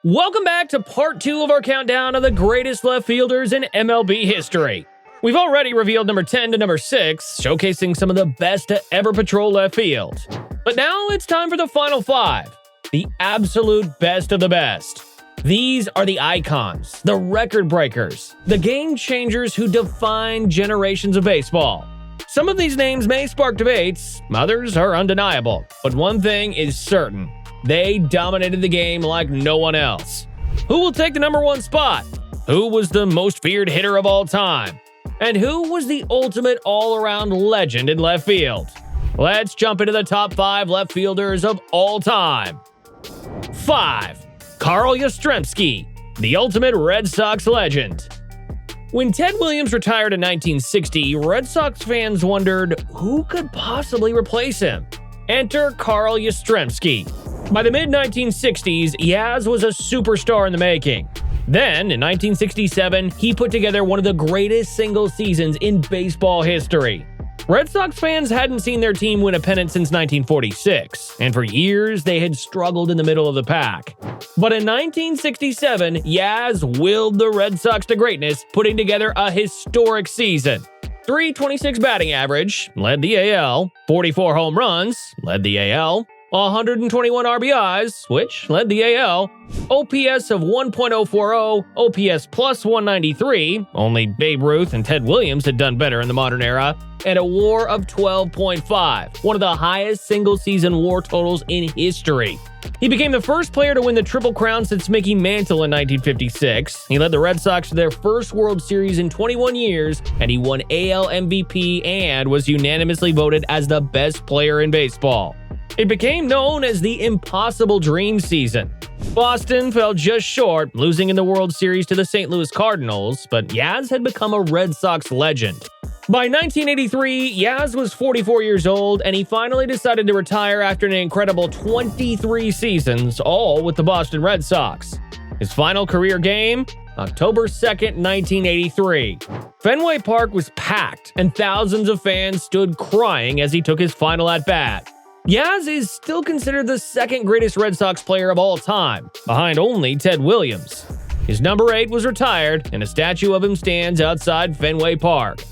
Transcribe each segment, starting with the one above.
Welcome back to part 2 of our countdown of the greatest left fielders in MLB history. We've already revealed number 10 to number 6, showcasing some of the best to ever patrol left field. But now it's time for the final 5, the absolute best of the best. These are the icons, the record breakers, the game changers who define generations of baseball. Some of these names may spark debates, others are undeniable, but one thing is certain. They dominated the game like no one else. Who will take the number 1 spot? Who was the most feared hitter of all time? And who was the ultimate all-around legend in left field? Let's jump into the top 5 left fielders of all time. 5. Carl Yastrzemski, the ultimate Red Sox legend. When Ted Williams retired in 1960, Red Sox fans wondered who could possibly replace him. Enter Carl Yastrzemski. By the mid-1960s, Yaz was a superstar in the making. Then, in 1967, he put together one of the greatest single seasons in baseball history. Red Sox fans hadn't seen their team win a pennant since 1946, and for years they had struggled in the middle of the pack. But in 1967, Yaz willed the Red Sox to greatness, putting together a historic season. .326 batting average, led the AL, 44 home runs, led the AL, 121 RBIs, which led the AL, OPS of 1.040, OPS plus 193, only Babe Ruth and Ted Williams had done better in the modern era, and a WAR of 12.5, one of the highest single-season WAR totals in history. He became the first player to win the Triple Crown since Mickey Mantle in 1956. He led the Red Sox to their first World Series in 21 years, and he won AL MVP and was unanimously voted as the best player in baseball. It became known as the Impossible Dream season. Boston fell just short, losing in the World Series to the St. Louis Cardinals, but Yaz had become a Red Sox legend. By 1983, Yaz was 44 years old, and he finally decided to retire after an incredible 23 seasons, all with the Boston Red Sox. His final career game? October 2nd, 1983. Fenway Park was packed, and thousands of fans stood crying as he took his final at-bat. Yaz is still considered the second greatest Red Sox player of all time, behind only Ted Williams. His number 8 was retired, and a statue of him stands outside Fenway Park.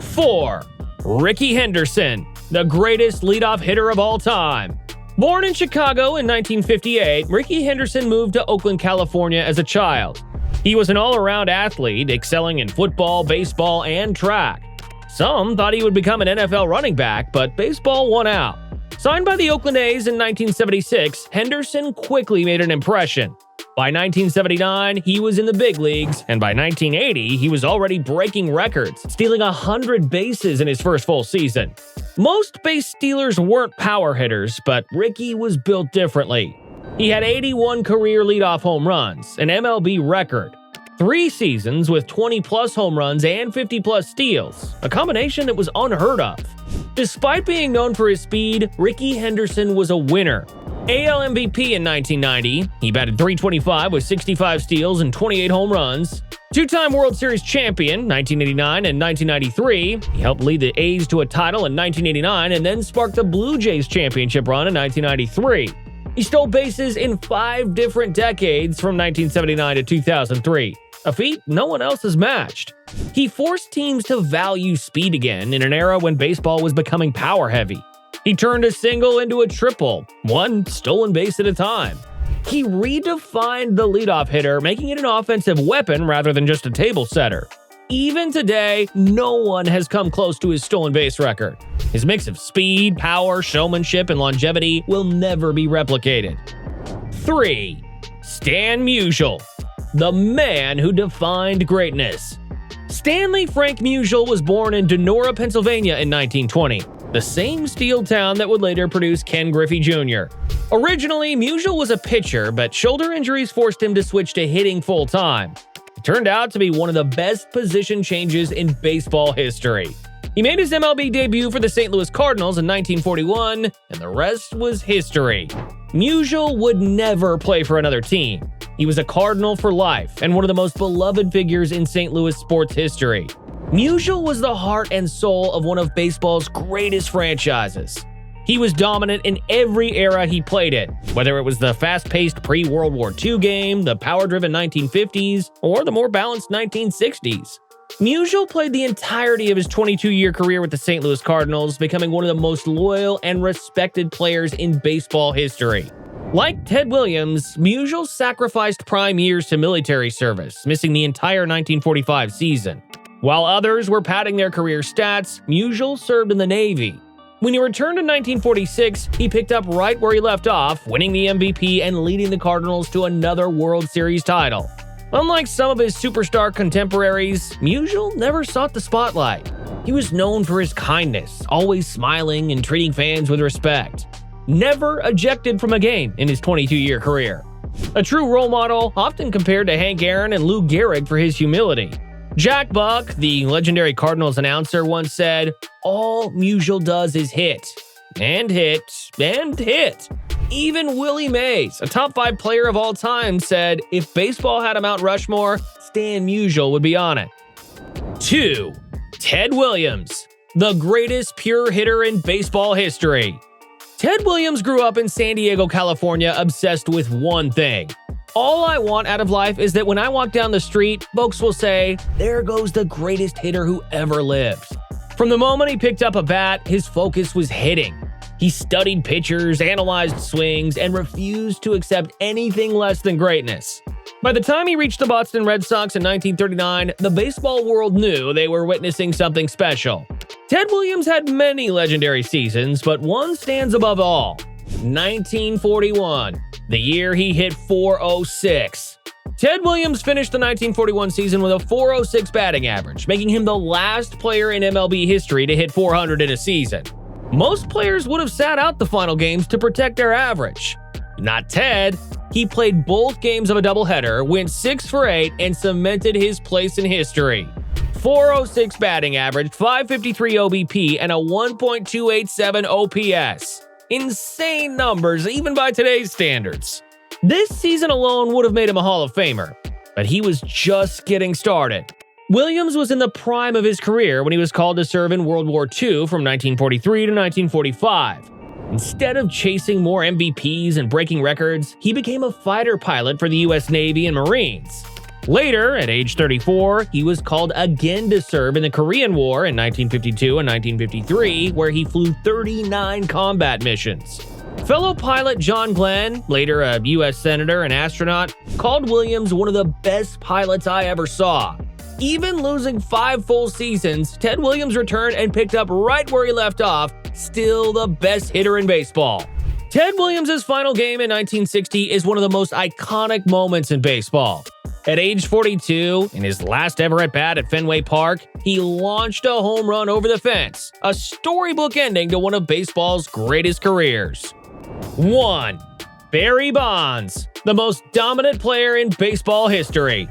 4. Rickey Henderson, the greatest leadoff hitter of all time. Born in Chicago in 1958, Rickey Henderson moved to Oakland, California as a child. He was an all-around athlete, excelling in football, baseball, and track. Some thought he would become an NFL running back, but baseball won out. Signed by the Oakland A's in 1976, Henderson quickly made an impression. By 1979, he was in the big leagues, and by 1980, he was already breaking records, stealing 100 bases in his first full season. Most base stealers weren't power hitters, but Rickey was built differently. He had 81 career leadoff home runs, an MLB record. 3 seasons with 20-plus home runs and 50-plus steals, a combination that was unheard of. Despite being known for his speed, Rickey Henderson was a winner. AL MVP in 1990, he batted .325 with 65 steals and 28 home runs. 2-time World Series champion, 1989 and 1993. He helped lead the A's to a title in 1989 and then sparked the Blue Jays championship run in 1993. He stole bases in 5 different decades from 1979 to 2003. A feat no one else has matched. He forced teams to value speed again in an era when baseball was becoming power-heavy. He turned a single into a triple, one stolen base at a time. He redefined the leadoff hitter, making it an offensive weapon rather than just a table setter. Even today, no one has come close to his stolen base record. His mix of speed, power, showmanship, and longevity will never be replicated. 3. Stan Musial, the man who defined greatness. Stanley Frank Musial was born in Donora, Pennsylvania in 1920, the same steel town that would later produce Ken Griffey Jr. Originally, Musial was a pitcher, but shoulder injuries forced him to switch to hitting full-time. It turned out to be one of the best position changes in baseball history. He made his MLB debut for the St. Louis Cardinals in 1941, and the rest was history. Musial would never play for another team. He was a Cardinal for life and one of the most beloved figures in St. Louis sports history. Musial was the heart and soul of one of baseball's greatest franchises. He was dominant in every era he played in, whether it was the fast-paced pre-World War II game, the power-driven 1950s, or the more balanced 1960s. Musial played the entirety of his 22-year career with the St. Louis Cardinals, becoming one of the most loyal and respected players in baseball history. Like Ted Williams, Musial sacrificed prime years to military service, missing the entire 1945 season. While others were padding their career stats, Musial served in the Navy. When he returned in 1946, he picked up right where he left off, winning the MVP and leading the Cardinals to another World Series title. Unlike some of his superstar contemporaries, Musial never sought the spotlight. He was known for his kindness, always smiling and treating fans with respect. Never ejected from a game in his 22-year career. A true role model, often compared to Hank Aaron and Lou Gehrig for his humility. Jack Buck, the legendary Cardinals announcer, once said, "All Musial does is hit, and hit, and hit." Even Willie Mays, a top 5 player of all time, said if baseball had a Mount Rushmore, Stan Musial would be on it. 2. Ted Williams, the greatest pure hitter in baseball history. Ted Williams grew up in San Diego, California, obsessed with one thing. "All I want out of life is that when I walk down the street, folks will say, 'There goes the greatest hitter who ever lived.'" From the moment he picked up a bat, his focus was hitting. He studied pitchers, analyzed swings, and refused to accept anything less than greatness. By the time he reached the Boston Red Sox in 1939, the baseball world knew they were witnessing something special. Ted Williams had many legendary seasons, but one stands above all. 1941, the year he hit .406. Ted Williams finished the 1941 season with a .406 batting average, making him the last player in MLB history to hit .400 in a season. Most players would have sat out the final games to protect their average. Not Ted. He played both games of a doubleheader, went 6 for 8, and cemented his place in history. .406 batting average, .553 OBP, and a 1.287 OPS. Insane numbers, even by today's standards. This season alone would have made him a Hall of Famer, but he was just getting started. Williams was in the prime of his career when he was called to serve in World War II from 1943 to 1945. Instead of chasing more MVPs and breaking records, he became a fighter pilot for the U.S. Navy and Marines. Later, at age 34, he was called again to serve in the Korean War in 1952 and 1953, where he flew 39 combat missions. Fellow pilot John Glenn, later a U.S. Senator and astronaut, called Williams one of the best pilots I ever saw. Even losing 5 full seasons, Ted Williams returned and picked up right where he left off, still the best hitter in baseball. Ted Williams' final game in 1960 is one of the most iconic moments in baseball. At age 42, in his last ever at-bat at Fenway Park, he launched a home run over the fence, a storybook ending to one of baseball's greatest careers. 1. Barry Bonds, the most dominant player in baseball history.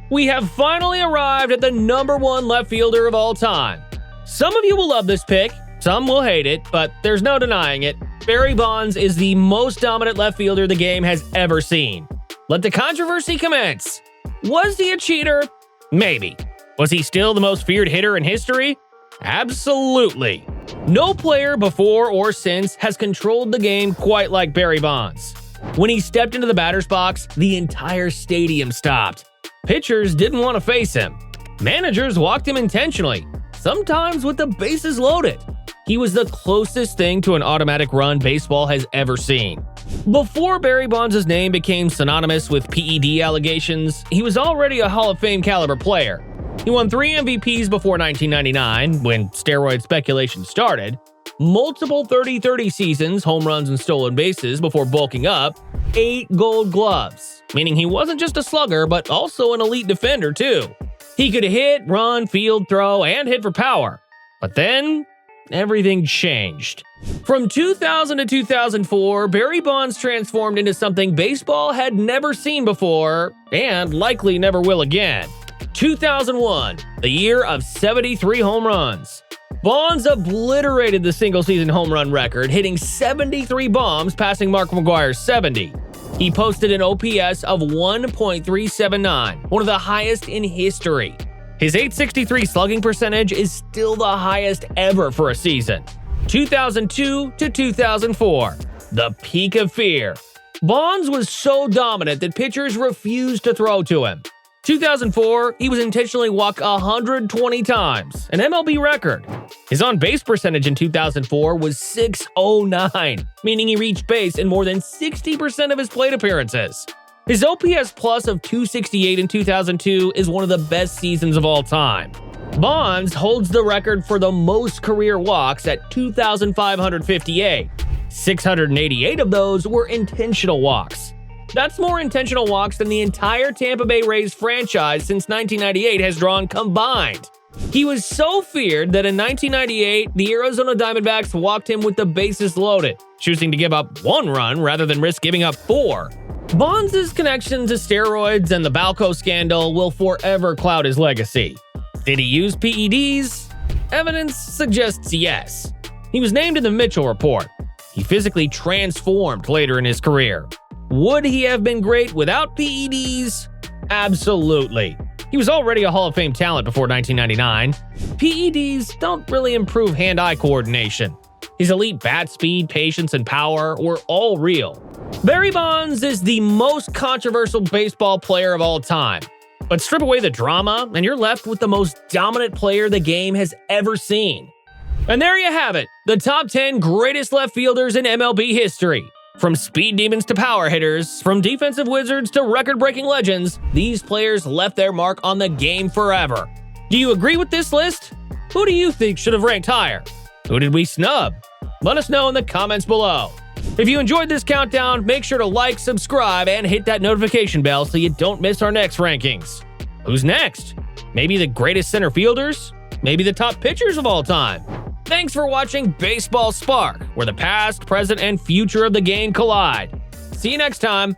We have finally arrived at the #1 left fielder of all time. Some of you will love this pick, some will hate it, but there's no denying it. Barry Bonds is the most dominant left fielder the game has ever seen. Let the controversy commence. Was he a cheater? Maybe. Was he still the most feared hitter in history? Absolutely. No player before or since has controlled the game quite like Barry Bonds. When he stepped into the batter's box, the entire stadium stopped. Pitchers didn't want to face him. Managers walked him intentionally, sometimes with the bases loaded. He was the closest thing to an automatic run baseball has ever seen. Before Barry Bonds' name became synonymous with PED allegations, he was already a Hall of Fame caliber player. He won 3 MVPs before 1999, when steroid speculation started, multiple 30-30 seasons, home runs and stolen bases before bulking up, 8 gold gloves, meaning he wasn't just a slugger, but also an elite defender too. He could hit, run, field, throw, and hit for power. But then, everything changed. From 2000 to 2004, Barry Bonds transformed into something baseball had never seen before, and likely never will again. 2001, the year of 73 home runs. Bonds obliterated the single-season home run record, hitting 73 bombs, passing Mark McGwire's 70. He posted an OPS of 1.379, one of the highest in history. His .863 slugging percentage is still the highest ever for a season. 2002 to 2004, the peak of fear. Bonds was so dominant that pitchers refused to throw to him. 2004, he was intentionally walked 120 times, an MLB record. His on-base percentage in 2004 was .609, meaning he reached base in more than 60% of his plate appearances. His OPS plus of .268 in 2002 is one of the best seasons of all time. Bonds holds the record for the most career walks at 2,558. 688 of those were intentional walks. That's more intentional walks than the entire Tampa Bay Rays franchise since 1998 has drawn combined. He was so feared that in 1998, the Arizona Diamondbacks walked him with the bases loaded, choosing to give up 1 run rather than risk giving up 4. Bonds' connection to steroids and the Balco scandal will forever cloud his legacy. Did he use PEDs? Evidence suggests yes. He was named in the Mitchell report. He physically transformed later in his career. Would he have been great without PEDs? Absolutely. He was already a Hall of Fame talent before 1999. PEDs don't really improve hand-eye coordination. His elite bat speed, patience, and power were all real. Barry Bonds is the most controversial baseball player of all time. But strip away the drama, and you're left with the most dominant player the game has ever seen. And there you have it, the top 10 greatest left fielders in MLB history. From speed demons to power hitters, from defensive wizards to record-breaking legends, these players left their mark on the game forever. Do you agree with this list? Who do you think should have ranked higher? Who did we snub? Let us know in the comments below. If you enjoyed this countdown, make sure to like, subscribe, and hit that notification bell so you don't miss our next rankings. Who's next? Maybe the greatest center fielders? Maybe the top pitchers of all time? Thanks for watching Baseball Spark, where the past, present, and future of the game collide. See you next time.